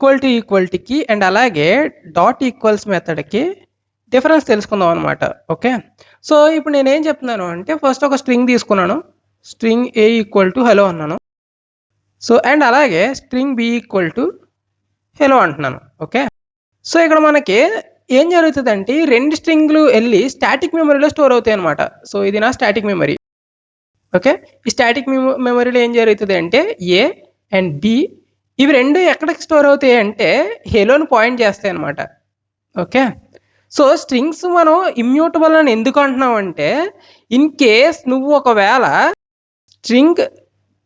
ఈక్వల్టీకి and అలాగే dot equals మెథడ్కి difference తెలుసుకుందాం అనమాట. ఓకే, సో ఇప్పుడు నేనేం చెప్తున్నాను అంటే ఫస్ట్ ఒక స్ట్రింగ్ తీసుకున్నాను. String A equal to hello అన్నాను. సో అండ్ అలాగే string B equal to hello అంటున్నాను. ఓకే, సో ఇక్కడ మనకి ఏం జరుగుతుందంటే రెండు స్ట్రింగ్లు వెళ్ళి స్టాటిక్ మెమరీలో స్టోర్ అవుతాయి అనమాట. సో ఇది నా స్టాటిక్ మెమరీ. ఓకే, ఈ స్టాటిక్ మెమరీలో ఏం జరుగుతుంది అంటే ఏ అండ్ బి ఇవి రెండు ఎక్కడికి స్టోర్ అవుతాయి అంటే హెలోని పాయింట్ చేస్తాయి అనమాట. ఓకే, సో స్ట్రింగ్స్ మనం ఇమ్యూటబుల్ అని ఎందుకు అంటున్నాం అంటే ఇన్ కేస్ నువ్వు ఒకవేళ string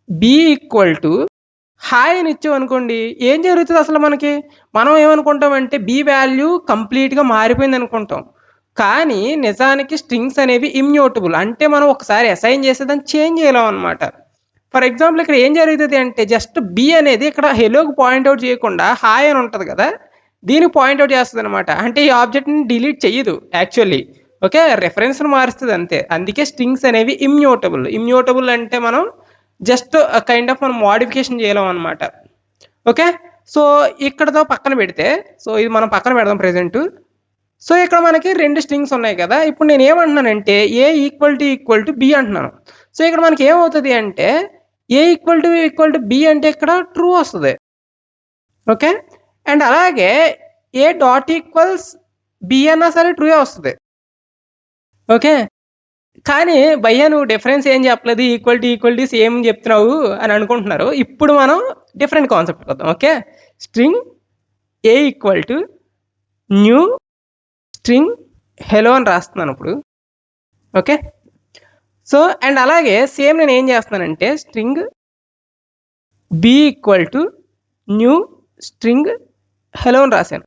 B equal to hi అని ఇచ్చావు అనుకోండి, ఏం జరుగుతుంది అసలు మనకి? మనం ఏమనుకుంటామంటే బి వాల్యూ కంప్లీట్గా మారిపోయింది అనుకుంటాం. కానీ నిజానికి స్ట్రింగ్స్ అనేవి ఇమ్యూటబుల్, అంటే మనం ఒకసారి అసైన్ చేస్తే దాన్ని చేంజ్ చేయలేం అనమాట. ఫర్ ఎగ్జాంపుల్ ఇక్కడ ఏం జరుగుతుంది అంటే జస్ట్ బి అనేది ఇక్కడ హెలోకి పాయింట్అవుట్ చేయకుండా హాయ్ అని ఉంటుంది కదా, దీనికి పాయింట్అవుట్ చేస్తుంది అనమాట. అంటే ఈ ఆబ్జెక్ట్ని డిలీట్ చేయదు యాక్చువల్లీ. ఓకే, రెఫరెన్స్ని మారుస్తుంది అంతే. అందుకే స్ట్రింగ్స్ అనేవి ఇమ్యూటబుల్ అంటే మనం జస్ట్ కైండ్ ఆఫ్ మనం మోడిఫికేషన్ చేయలేం అనమాట. ఓకే, సో ఇక్కడతో పక్కన పెడితే, సో ఇది మనం పక్కన పెడదాం ప్రెజెంట్. సో ఇక్కడ మనకి రెండు స్ట్రింగ్స్ ఉన్నాయి కదా, ఇప్పుడు నేను ఏమంటున్నానంటే ఏ ఈక్వల్ టు బి అంటున్నాను. సో ఇక్కడ మనకి ఏమవుతుంది అంటే ఏ ఈక్వల్ టు బి అంటే ఇక్కడ ట్రూ వస్తుంది. ఓకే, అండ్ అలాగే ఏ డాట్ ఈక్వల్స్ బి అన్నా సరే ట్రూ వస్తుంది. ఓకే, కానీ భయ్యా నువ్వు డిఫరెన్స్ ఏం చెప్పలేదు, ఈక్వల్ టు సేమ్ చెప్తున్నావు అని అనుకుంటున్నారు. ఇప్పుడు మనం డిఫరెంట్ కాన్సెప్ట్ వద్దాం. Okay, string A equal to new string hello అని రాస్తున్నాను ఇప్పుడు. ఓకే, సో అండ్ అలాగే సేమ్ నేను ఏం చేస్తున్నానంటే string B equal to new string hello అని రాశాను.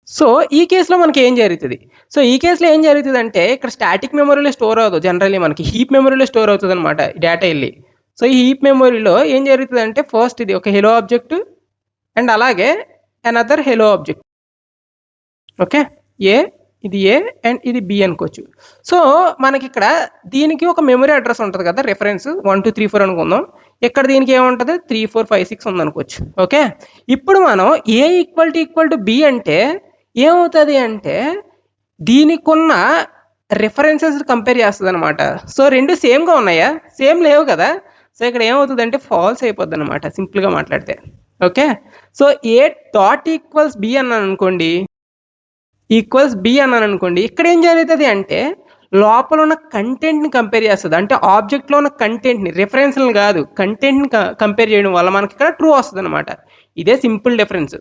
సో ఈ కేసులో మనకి ఏం జరుగుతుంది? సో ఈ కేసులో ఏం జరుగుతుంది అంటే ఇక్కడ స్టాటిక్ మెమరీలో స్టోర్ అవ్వదు, జనరల్లీ మనకి హీప్ మెమరీలో స్టోర్ అవుతుంది అనమాట డేటా వెళ్ళి. సో ఈ హీప్ మెమరీలో ఏం జరుగుతుంది అంటే ఫస్ట్ ఇది ఒక హెలో ఆబ్జెక్ట్ అండ్ అలాగే అనదర్ హెలో ఆబ్జెక్ట్. ఓకే, ఇది ఏ అండ్ ఇది బి అనుకోవచ్చు. సో మనకి ఇక్కడ దీనికి ఒక మెమరీ అడ్రస్ ఉంటుంది కదా, రెఫరెన్స్ 1 2 3 4 అనుకుందాం. ఇక్కడ దీనికి ఏముంటుంది 3 4 5 6 ఉంది అనుకోవచ్చు. ఓకే, ఇప్పుడు మనం ఏ ఈక్వల్ టు బి అంటే ఏమవుతుంది అంటే దీనికి ఉన్న రెఫరెన్సెస్ కంపేర్ చేస్తుంది అనమాట. సో రెండు సేమ్గా ఉన్నాయా? సేమ్ లేవు కదా. సో ఇక్కడ ఏమవుతుంది అంటే ఫాల్స్ అయిపోద్ది అనమాట సింపుల్గా మాట్లాడితే. Okay, so A dot equals B అన్నాను అనుకోండి, ఇక్కడ ఏం జరుగుతుంది అంటే లోపల ఉన్న కంటెంట్ని కంపేర్ చేస్తుంది. అంటే ఆబ్జెక్ట్లో ఉన్న కంటెంట్ని, రెఫరెన్స్ని కాదు, కంటెంట్ని కంపేర్ చేయడం వల్ల మనకి ఇక్కడ ట్రూ వస్తుంది అనమాట. ఇదే సింపుల్ డిఫరెన్స్.